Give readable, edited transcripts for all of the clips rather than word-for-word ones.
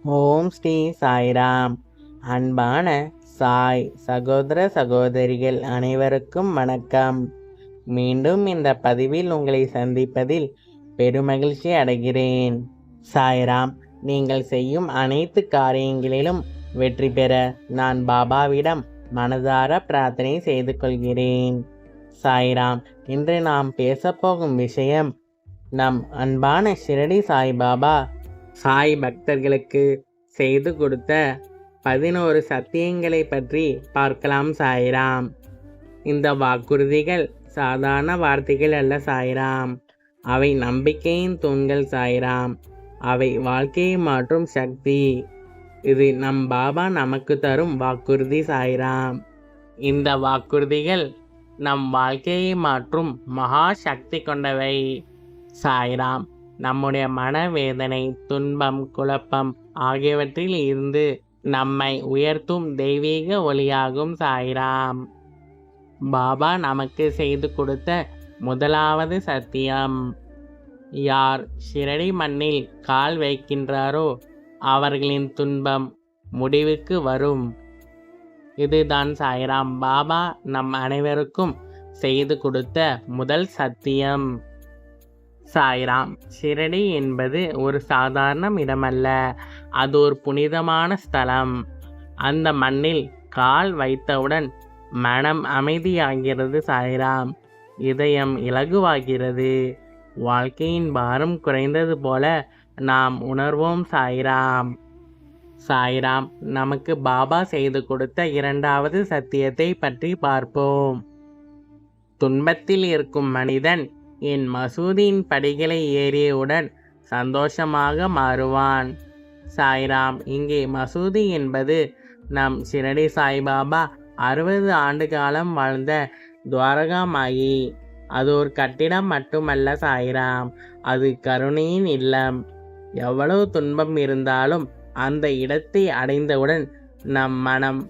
ஓம் ஸ்ரீ சாய்ராம். அன்பான சாய் சகோதர சகோதரிகள் அனைவருக்கும் வணக்கம். மீண்டும் இந்த பதிவில் உங்களை சந்திப்பதில் பெருமகிழ்ச்சி அடைகிறேன். சாய்ராம். நீங்கள் செய்யும் அனைத்து காரியங்களிலும் வெற்றி பெற நான் பாபாவிடம் மனதார பிரார்த்தனை செய்து கொள்கிறேன். சாய்ராம். இன்று நாம் பேசப்போகும் விஷயம் நம் அன்பான ஷிரடி சாய்பாபா சாய் பக்தர்களுக்கு செய்து கொடுத்த 11 சத்தியங்களை பற்றி பார்க்கலாம் சாய்ராம். இந்த வாக்குறுதிகள் சாதாரண வார்த்தைகள் அல்ல சாய்ராம். அவை நம்பிக்கையின் தூண்கள் சாய்ராம். அவை வாழ்க்கையை மாற்றும் சக்தி. இது நம் பாபா நமக்கு தரும் வாக்குறுதி சாய்ராம். இந்த வாக்குறுதிகள் நம் வாழ்க்கையை மாற்றும் மகா சக்தி கொண்டவை சாய்ராம். நம்முடைய மனவேதனை, துன்பம், குழப்பம் ஆகியவற்றில் இருந்து நம்மை உயர்த்தும் தெய்வீக ஒளியாகும் சாய்ராம். பாபா நமக்கு செய்து கொடுத்த முதலாவது சத்தியம், யார் ஷிரடி மண்ணில் கால் வைக்கின்றாரோ அவர்களின் துன்பம் முடிவுக்கு வரும். இதுதான் சாய்ராம் பாபா நம் அனைவருக்கும் செய்து கொடுத்த முதல் சத்தியம். சாய்ராம். ஷிரடி என்பது ஒரு சாதாரண இடமல்ல, அது ஒரு புனிதமான ஸ்தலம். அந்த மண்ணில் கால் வைத்தவுடன் மனம் அமைதியாகிறது சாய்ராம். இதயம் இலகுவாகிறது. வாழ்க்கையின் பாரம் குறைந்தது போல நாம் உணர்வோம் சாய்ராம். சாய்ராம். நமக்கு பாபா செய்து கொடுத்த இரண்டாவது சத்தியத்தை பற்றி பார்ப்போம். துன்பத்தில் இருக்கும் மனிதன் என் மசூதியின் படிகளை ஏறியவுடன் சந்தோஷமாக மாறுவான். சாய்ராம். இங்கே மசூதி என்பது நம் ஷிரடி சாய்பாபா 60 ஆண்டு காலம் வாழ்ந்த துவாரகா மாயி. அது ஒரு கட்டிடம் மட்டுமல்ல சாய்ராம், அது கருணையின் இல்லம். எவ்வளவு துன்பம் இருந்தாலும் அந்த இடத்தை அடைந்தவுடன் நம் மனம்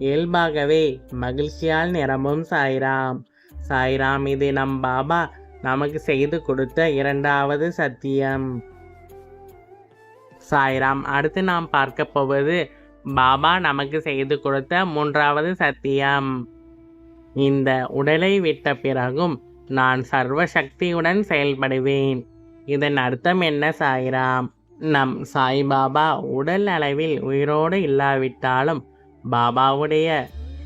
இயல்பாகவே மகிழ்ச்சியால் நிரம்பும் சாய்ராம். சாய்ராம். இது நம் பாபா நமக்கு செய்து கொடுத்த இரண்டாவது சத்தியம். சாய்ராம். அடுத்து நாம் பார்க்க போவது பாபா நமக்கு செய்து கொடுத்த மூன்றாவது சத்தியம். இந்த உடலை விட்ட பிறகும் நான் சர்வ சக்தியுடன் செயல்படுவேன். இதன் அர்த்தம் என்ன சாய்ராம்? நம் சாய்பாபா உடல் அளவில் உயிரோடு இல்லாவிட்டாலும் பாபாவுடைய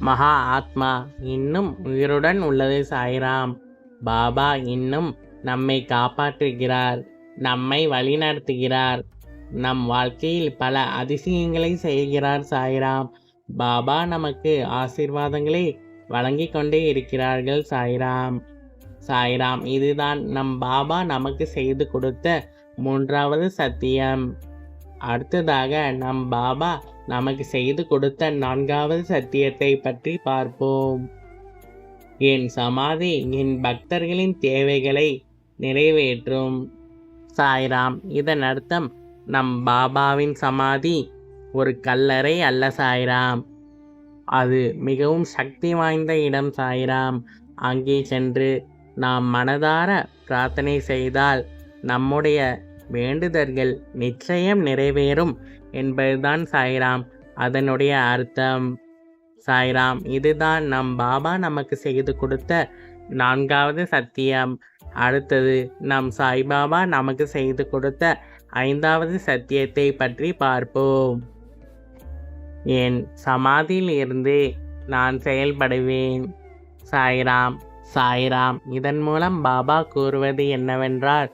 மகா ஆத்மா இன்னும் உயிருடன் உள்ளது சாய்ராம். பாபா இன்னும் நம்மை காப்பாற்றுகிறார், நம்மை வழிநடத்துகிறார், நம் வாழ்க்கையில் பல அதிசயங்களை செய்கிறார் சாய்ராம். பாபா நமக்கு ஆசீர்வாதங்களை வழங்கி கொண்டே இருக்கிறார்கள் சாய்ராம். சாய்ராம். இதுதான் நம் பாபா நமக்கு செய்து கொடுத்த மூன்றாவது சத்தியம். அடுத்ததாக நம் பாபா நமக்கு செய்து கொடுத்த நான்காவது சத்தியத்தை பற்றி பார்ப்போம். என் சமாதி என் பக்தர்களின் தேவைகளை நிறைவேற்றும். சாய்ராம். இதன் அர்த்தம் நம் பாபாவின் சமாதி ஒரு கல்லறை அல்ல சாய்ராம், அது மிகவும் சக்தி வாய்ந்த இடம் சாய்ராம். அங்கே சென்று நாம் மனதார பிரார்த்தனை செய்தால் நம்முடைய வேண்டுதல்கள் நிச்சயம் நிறைவேறும் என்பதுதான் சாய்ராம் அதனுடைய அர்த்தம். சாய்ராம். இதுதான் நம் பாபா நமக்கு செய்து கொடுத்த நான்காவது சத்தியம். அடுத்தது நம் சாய்பாபா நமக்கு செய்து கொடுத்த ஐந்தாவது சத்தியத்தை பற்றி பார்ப்போம். என் சமாதியில் இருந்து நான் செயல்படுவேன். சாய்ராம். சாய்ராம். இதன் மூலம் பாபா கூறுவது என்னவென்றால்,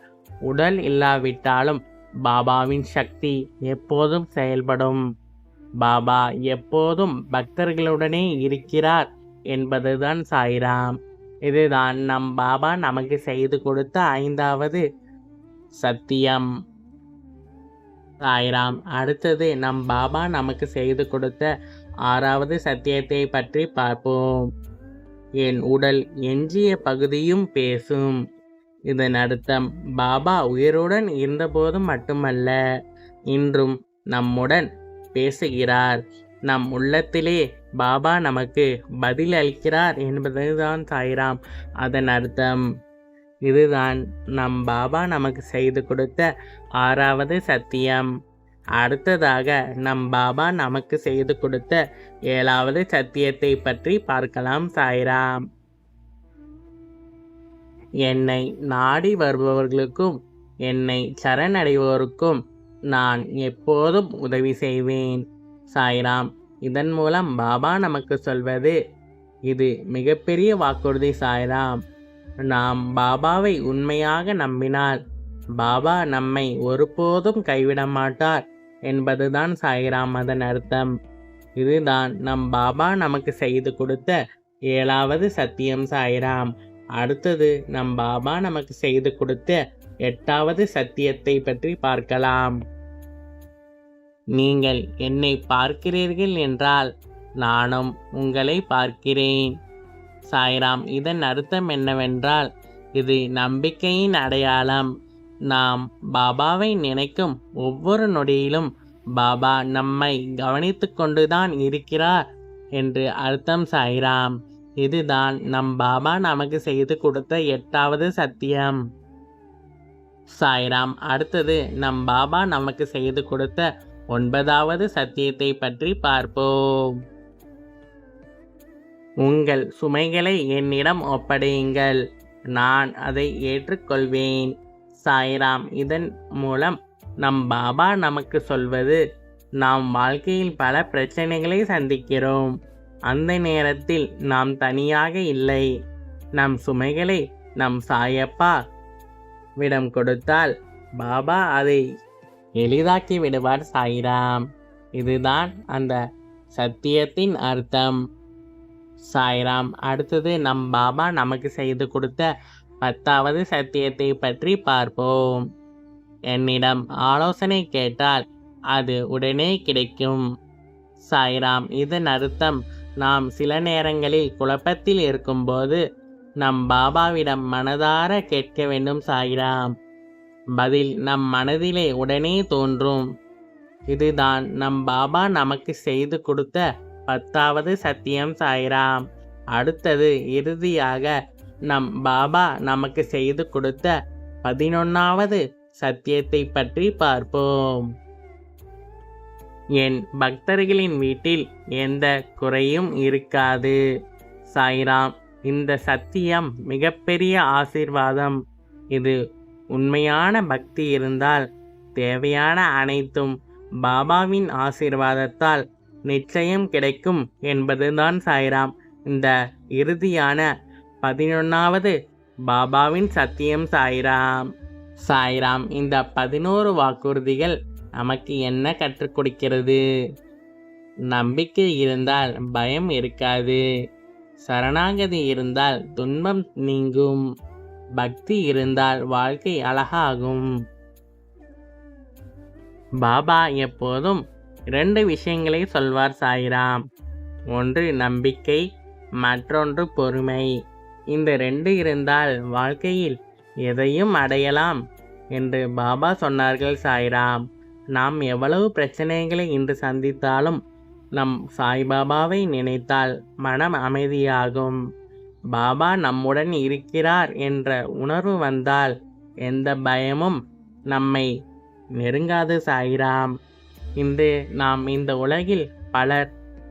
உடல் இல்லாவிட்டாலும் பாபாவின் சக்தி எப்போதும் செயல்படும். பாபா எப்போதும் பக்தர்களுடனே இருக்கிறார் என்பதுதான் சாய்ராம். இதுதான் நம் பாபா நமக்கு செய்து கொடுத்த ஐந்தாவது சத்தியம். சாய்ராம். அடுத்தது நம் பாபா நமக்கு செய்து கொடுத்த ஆறாவது சத்தியத்தை பற்றி பார்ப்போம். என் உடல் எஞ்சிய பகுதியும் பேசும். இதன் அர்த்தம் பாபா உயிருடன் இருந்தபோது மட்டுமல்ல, இன்றும் நம்முடன் பேசுகிறார். நம் உள்ளத்திலே பாபா நமக்கு பதில் அளிக்கிறார் என்பதுதான் சாய்ராம் அதன் அர்த்தம். இதுதான் நம் பாபா நமக்கு செய்து கொடுத்த ஆறாவது சத்தியம். அடுத்ததாக நம் பாபா நமக்கு செய்து கொடுத்த 7வது சத்தியத்தை பற்றி பார்க்கலாம் சாய்ராம். என்னை நாடி வருபவர்களுக்கும் என்னை சரணடைவோருக்கும் நான் எப்போதும் உதவி செய்வேன். சாய்ராம். இதன் மூலம் பாபா நமக்கு சொல்வது, இது மிகப்பெரிய வாக்குறுதி சாய்ராம். நாம் பாபாவை உண்மையாக நம்பினால் பாபா நம்மை ஒருபோதும் கைவிட மாட்டார் என்பதுதான் சாய்ராம் அதன் அர்த்தம். இதுதான் நம் பாபா நமக்கு செய்து கொடுத்த 7வது சத்தியம் சாய்ராம். அடுத்தது நம் பாபா நமக்கு செய்து கொடுத்த 8வது சத்தியத்தை பற்றி பார்க்கலாம். நீங்கள் என்னை பார்க்கிறீர்கள் என்றால் நானும் உங்களை பார்க்கிறேன். சாய்ராம். இதன் அர்த்தம் என்னவென்றால், இது நம்பிக்கையின் அடையாளம். நாம் பாபாவை நினைக்கும் ஒவ்வொரு நொடியிலும் பாபா நம்மை கவனித்து கொண்டுதான் இருக்கிறார் என்று அர்த்தம் சாய்ராம். இதுதான் நம் பாபா நமக்கு செய்து கொடுத்த 8வது சத்தியம் சாய்ராம். அடுத்தது நம் பாபா நமக்கு செய்து கொடுத்த 9வது சத்தியத்தை பற்றி பார்ப்போம். உங்கள் சுமைகளை என்னிடம் ஒப்படையுங்கள், நான் அதை ஏற்றுக்கொள்வேன். சாய்ராம். இதன் மூலம் நம் பாபா நமக்கு சொல்வது, நாம் வாழ்க்கையில் பல பிரச்சனைகளை சந்திக்கிறோம். அந்த நேரத்தில் நாம் தனியாக இல்லை. நம் சுமைகளை நம் சாயப்பா விடம் கொடுத்தால் பாபா அதை எளிதாக்கி விடுவார் சாய்ராம். இதுதான் அந்த சத்தியத்தின் அர்த்தம் சாய்ராம். அடுத்தது நம் பாபா நமக்கு செய்து கொடுத்த 10வது சத்தியத்தை பற்றி பார்ப்போம். என்னிடம் ஆலோசனை கேட்டால் அது உடனே கிடைக்கும். சாய்ராம். இதன் அர்த்தம், நாம் சில நேரங்களில் குழப்பத்தில் இருக்கும்போது நம் பாபாவிடம் மனதார கேட்க வேண்டும் சாய்ராம். பதில் நம் மனதிலே உடனே தோன்றும். இதுதான் நம் பாபா நமக்கு செய்து கொடுத்த 10வது சத்தியம் சாய்ராம். அடுத்தது இறுதியாக நம் பாபா நமக்கு செய்து கொடுத்த 11வது சத்தியத்தை பற்றி பார்ப்போம். என் பக்தர்களின் வீட்டில் எந்த குறையும் இருக்காது. சாய்ராம். இந்த சத்தியம் மிகப்பெரிய ஆசீர்வாதம். இது உண்மையான பக்தி இருந்தால் தேவையான அனைத்தும் பாபாவின் ஆசீர்வாதத்தால் நிச்சயம் கிடைக்கும் என்பதுதான் சாய்ராம். இந்த இறுதியான 11வது பாபாவின் சத்தியம் சாய்ராம். சாய்ராம். இந்த 11 வாக்குறுதிகள் நமக்கு என்ன கற்றுக் கொடுக்கிறது? நம்பிக்கை இருந்தால் பயம் இருக்காது. சரணாகதி இருந்தால் துன்பம் நீங்கும். பக்தி இருந்தால் வாழ்க்கை அழகாகும். பாபா எப்போதும் 2 விஷயங்களை சொல்வார் சாய்ராம். ஒன்று நம்பிக்கை, மற்றொன்று பொறுமை. இந்த 2 இருந்தால் வாழ்க்கையில் எதையும் அடையலாம் என்று பாபா சொன்னார்கள் சாய்ராம். நாம் எவ்வளவு பிரச்சனைகளை இன்று சந்தித்தாலும் நம் சாய்பாபாவை நினைத்தால் மனம் அமைதியாகும். பாபா நம்முடன் இருக்கிறார் என்ற உணர்வு வந்தால் எந்த பயமும் நம்மை நெருங்காது சாய்ராம். இன்று நாம் இந்த உலகில் பலர்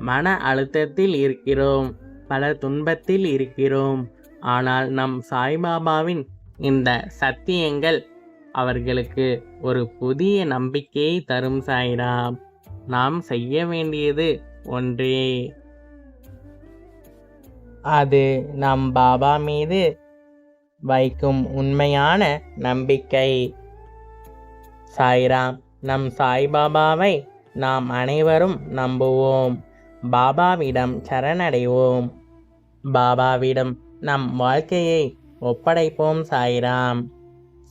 மன அழுத்தத்தில் இருக்கிறோம், பலர் துன்பத்தில் இருக்கிறோம். ஆனால் நம் சாய்பாபாவின் இந்த சத்தியங்கள் அவர்களுக்கு ஒரு புதிய நம்பிக்கையை தரும் சாய்ராம். நாம் செய்ய வேண்டியது ஒன்றே, அது நம் பாபா மீது வைக்கும் உண்மையான நம்பிக்கை. சாய்ராம். நம் சாய்பாபாவை நாம் அனைவரும் நம்புவோம். பாபாவிடம் சரணடைவோம். பாபாவிடம் நம் வாழ்க்கையை ஒப்படைப்போம் சாய்ராம்.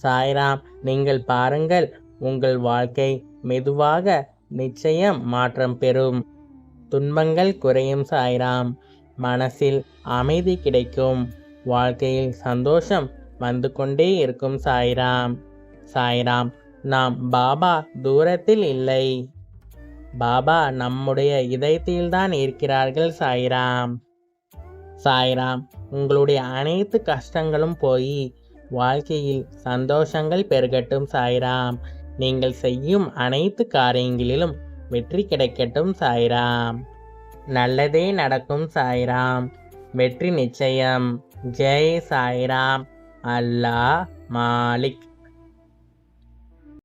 சாய்ராம். நீங்கள் பாருங்கள், உங்கள் வாழ்க்கை மெதுவாக நிச்சயம் மாற்றம் பெறும். துன்பங்கள் குறையும் சாய்ராம். மனசில் அமைதி கிடைக்கும். வாழ்க்கையில் சந்தோஷம் வந்து கொண்டே இருக்கும் சாய்ராம். சாய்ராம். நாம் பாபா தூரத்தில் இல்லை, பாபா நம்முடைய இதயத்தில்தான் இருக்கிறார்கள் சாய்ராம். சாய்ராம். உங்களுடைய அனைத்து கஷ்டங்களும் போய் வாழ்க்கையில் சந்தோஷங்கள் பெருகட்டும் சாய்ராம். நீங்கள் செய்யும் அனைத்து காரியங்களிலும் வெற்றி கிடைக்கட்டும் சாய்ராம். நல்லதே நடக்கும் சாய்ராம். வெற்றி நிச்சயம். ஜெய் சாய்ராம். அல்லாஹ் மாலிக்.